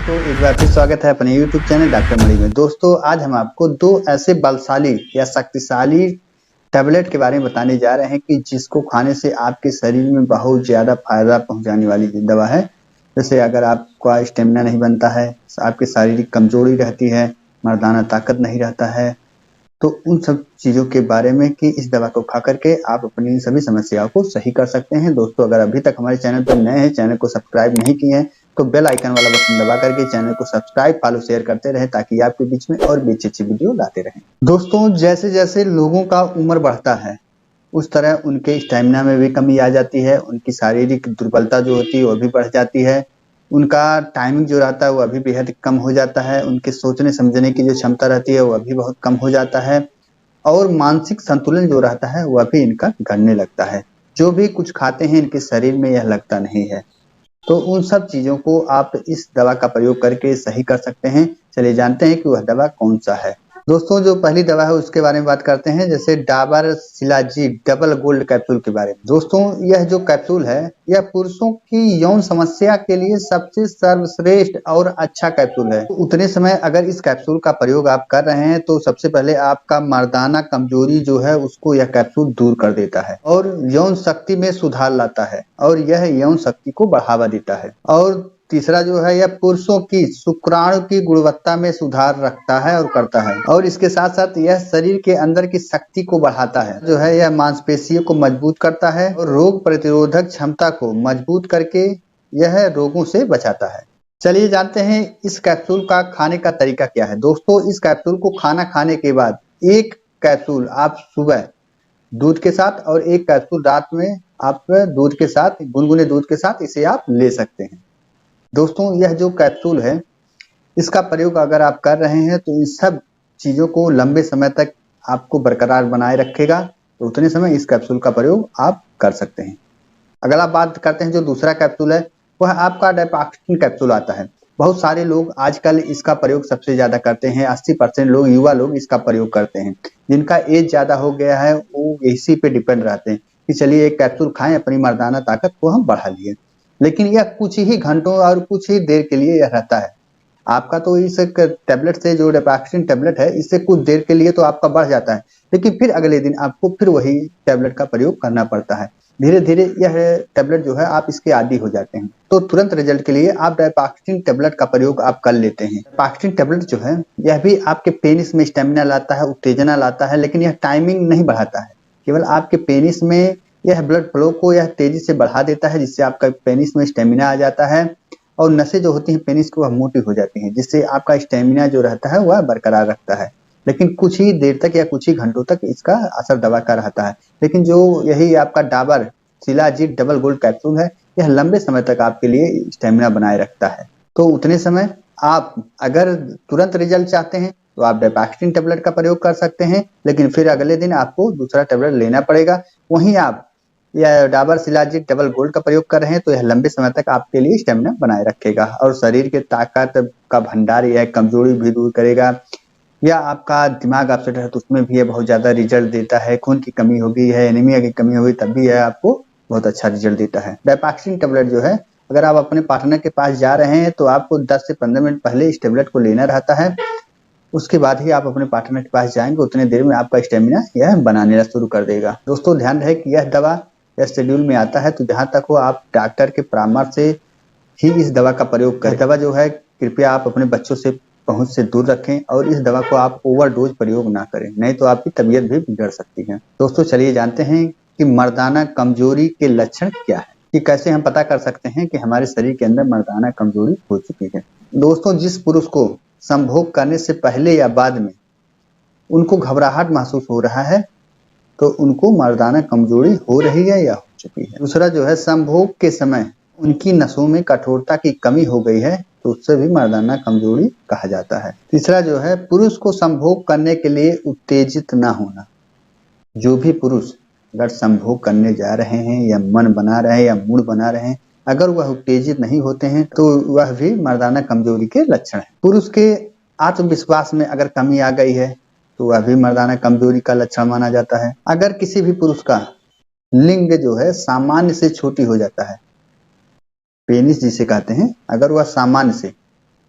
तो एक बार फिर स्वागत है अपने YouTube चैनल डॉक्टर मणि में। दोस्तों आज हम आपको दो ऐसे बलशाली या शक्तिशाली टैबलेट के बारे में बताने जा रहे हैं कि जिसको खाने से आपके शरीर में बहुत ज़्यादा फायदा पहुंचाने वाली दवा है। जैसे अगर आपका स्टेमिना नहीं बनता है, आपकी शारीरिक कमजोरी रहती है, मर्दाना ताकत नहीं रहता है, तो उन सब चीज़ों के बारे में कि इस दवा को खा करके आप अपनी सभी समस्याओं को सही कर सकते हैं। दोस्तों अगर अभी तक हमारे चैनल पर नए हैं, चैनल को सब्सक्राइब नहीं किए हैं तो बेल आइकन वाला बटन दबा करके चैनल को सब्सक्राइब फॉलो शेयर करते रहें ताकि आपके बीच में और भी अच्छी वीडियो लाते रहें। दोस्तों जैसे जैसे लोगों का उम्र बढ़ता है उस तरह उनके स्टेमिना में भी कमी आ जाती है, उनकी शारीरिक दुर्बलता जो होती है वो भी बढ़ जाती है, उनका टाइमिंग जो रहता है वह भी बेहद कम हो जाता है, उनके सोचने समझने की जो क्षमता रहती है वह भी बहुत कम हो जाता है और मानसिक संतुलन जो रहता है वह भी इनका बिगड़ने लगता है। जो भी कुछ खाते हैं इनके शरीर में यह लगता नहीं है। तो उन सब चीज़ों को आप इस दवा का प्रयोग करके सही कर सकते हैं। चलिए जानते हैं कि वह दवा कौन सा है। दोस्तों जो पहली दवा है उसके बारे में बात करते हैं, जैसे Dabur shilajit double gold capsule के बारे में। दोस्तों यह जो कैप्सूल है यह पुरुषों की यौन समस्या के लिए सबसे सर्वश्रेष्ठ और अच्छा कैप्सूल है। तो उतने समय अगर इस कैप्सूल का प्रयोग आप कर रहे हैं तो सबसे पहले आपका मर्दाना कमजोरी जो है उसको यह कैप्सूल दूर कर देता है और यौन शक्ति में सुधार लाता है और यह यौन शक्ति को बढ़ावा देता है। और तीसरा जो है यह पुरुषों की शुक्राणु की गुणवत्ता में सुधार रखता है और करता है और इसके साथ साथ यह शरीर के अंदर की शक्ति को बढ़ाता है, जो है यह मांसपेशियों को मजबूत करता है और रोग प्रतिरोधक क्षमता को मजबूत करके यह रोगों से बचाता है। चलिए जानते हैं इस कैप्सूल का खाने का तरीका क्या है। दोस्तों इस कैप्सूल को खाना खाने के बाद एक कैप्सूल आप सुबह दूध के साथ और एक कैप्सूल रात में आप दूध के साथ गुनगुने दूध के साथ इसे आप ले सकते हैं। दोस्तों यह जो कैप्सूल है इसका प्रयोग अगर आप कर रहे हैं तो इन सब चीज़ों को लंबे समय तक आपको बरकरार बनाए रखेगा, तो उतने समय इस कैप्सूल का प्रयोग आप कर सकते हैं। अगर आप बात करते हैं जो दूसरा कैप्सूल है वह आपका डायपाक्सिन कैप्सूल आता है। बहुत सारे लोग आजकल इसका प्रयोग सबसे ज़्यादा करते हैं, 80% लोग युवा लोग इसका प्रयोग करते हैं। जिनका एज ज़्यादा हो गया है वो इसी पे डिपेंड रहते हैं कि चलिए एक कैप्सूल खाएं, अपनी मर्दाना ताकत को हम बढ़ा लिए। लेकिन यह कुछ ही घंटों और कुछ ही देर के लिए यह रहता है। आपका तो इस टैबलेट से जो डेपाक्सिन टैबलेट है इससे कुछ देर के लिए तो आपका बढ़ जाता है, लेकिन फिर अगले दिन आपको फिर वही टैबलेट का प्रयोग करना पड़ता है। धीरे धीरे यह टैबलेट जो है आप इसके आदी हो जाते हैं। तो तुरंत रिजल्ट के लिए आप डायपाक्सिन टैबलेट का प्रयोग आप कर लेते हैं। डायपाक्सिन टैबलेट जो है यह भी आपके पेनिस में स्टेमिना लाता है, उत्तेजना लाता है, लेकिन यह टाइमिंग नहीं बढ़ाता है। केवल आपके पेनिस में यह ब्लड फ्लो को यह तेजी से बढ़ा देता है जिससे आपका पेनिस में स्टेमिना आ जाता है और नसें जो होती हैं पेनिस की वह मोटी हो जाती हैं, जिससे आपका स्टेमिना जो रहता है वह बरकरार रखता है। लेकिन कुछ ही देर तक या कुछ ही घंटों तक इसका असर दवा का रहता है। लेकिन जो यही आपका Dabur shilajit double gold capsule है यह लंबे समय तक आपके लिए स्टेमिना बनाए रखता है। तो उतने समय आप अगर तुरंत रिजल्ट चाहते हैं तो आप डायपाक्सिन टैबलेट का प्रयोग कर सकते हैं, लेकिन फिर अगले दिन आपको दूसरा टैबलेट लेना पड़ेगा। वहीं आप यह डाबर शिलाजीत डबल गोल्ड का प्रयोग कर रहे हैं तो यह लंबे समय तक आपके लिए स्टेमिना बनाए रखेगा और शरीर के ताकत का भंडार यह कमजोरी भी दूर करेगा। या आपका दिमाग अपसेट है तो उसमें भी यह बहुत ज़्यादा रिजल्ट देता है। खून की कमी होगी है, एनीमिया की कमी होगी तब भी यह आपको बहुत अच्छा रिजल्ट देता है। डायपाक्सिन टैबलेट जो है अगर आप अपने पार्टनर के पास जा रहे हैं तो आपको 10 से 15 मिनट पहले इस टैबलेट को लेना रहता है। उसके बाद ही आप अपने पार्टनर के पास जाएंगे, उतने देर में आपका स्टेमिना यह बनाने शुरू कर देगा। दोस्तों ध्यान रहे कि यह दवा यह शेड्यूल में आता है, तो जहाँ तक हो आप डॉक्टर के परामर्श से ही इस दवा का प्रयोग करें। दवा जो है कृपया आप अपने बच्चों से पहुंच से दूर रखें और इस दवा को आप ओवरडोज प्रयोग ना करें, नहीं तो आपकी तबीयत भी बिगड़ सकती है। दोस्तों चलिए जानते हैं कि मर्दाना कमजोरी के लक्षण क्या है, कि कैसे हम पता कर सकते हैं कि हमारे शरीर के अंदर मर्दाना कमजोरी हो चुकी है। दोस्तों जिस पुरुष को संभोग करने से पहले या बाद में उनको घबराहट महसूस हो रहा है तो उनको मर्दाना कमजोरी हो रही है या हो चुकी है। दूसरा जो है संभोग के समय उनकी नसों में कठोरता की कमी हो गई है तो उससे भी मर्दाना कमजोरी कहा जाता है। तीसरा जो है पुरुष को संभोग करने के लिए उत्तेजित ना होना। जो भी पुरुष अगर संभोग करने जा रहे हैं या मन बना रहे हैं या मूड बना रहे हैं, अगर वह उत्तेजित नहीं होते हैं तो वह भी मर्दाना कमजोरी के लक्षण है। पुरुष के आत्मविश्वास में अगर कमी आ गई है तो वह भी मर्दाना कमजोरी का लक्षण माना जाता है। अगर किसी भी पुरुष का लिंग जो है सामान्य से छोटी हो जाता है, पेनिस जिसे कहते हैं, अगर वह सामान्य से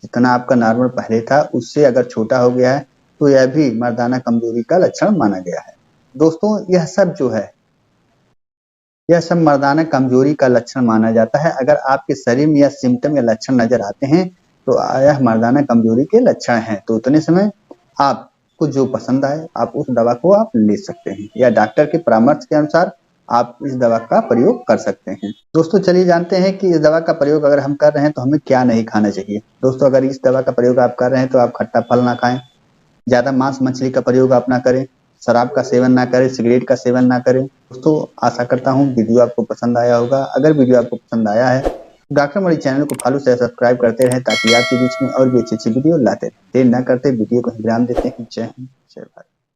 जितना आपका नॉर्मल पहले था उससे अगर छोटा हो गया है तो यह भी मर्दाना कमजोरी का लक्षण माना गया है। दोस्तों यह सब मर्दाना कमजोरी का लक्षण माना जाता है। अगर आपके शरीर में यह सिम्टम या लक्षण नजर आते हैं तो यह मर्दाना कमजोरी के लक्षण हैं। तो उतने समय आपको जो पसंद आए आप उस दवा को आप ले सकते हैं या डॉक्टर के परामर्श के अनुसार आप इस दवा का प्रयोग कर सकते हैं। दोस्तों चलिए जानते हैं कि इस दवा का प्रयोग अगर हम कर रहे हैं तो हमें क्या नहीं खाना चाहिए। दोस्तों अगर इस दवा का प्रयोग आप कर रहे हैं तो आप खट्टा फल ना खाएं, ज्यादा मांस मछली का प्रयोग आप ना करें, शराब का सेवन ना करें, सिगरेट का सेवन ना करें। दोस्तों आशा करता हूँ वीडियो आपको पसंद आया होगा। अगर वीडियो आपको पसंद आया है तो डॉक्टर मणि चैनल को फॉलो से सब्सक्राइब करते रहें ताकि आपके बीच में और भी अच्छी वीडियो लाते रहें। देर न करते वीडियो को विराम देते हैं। जय हिंद, जय भारत।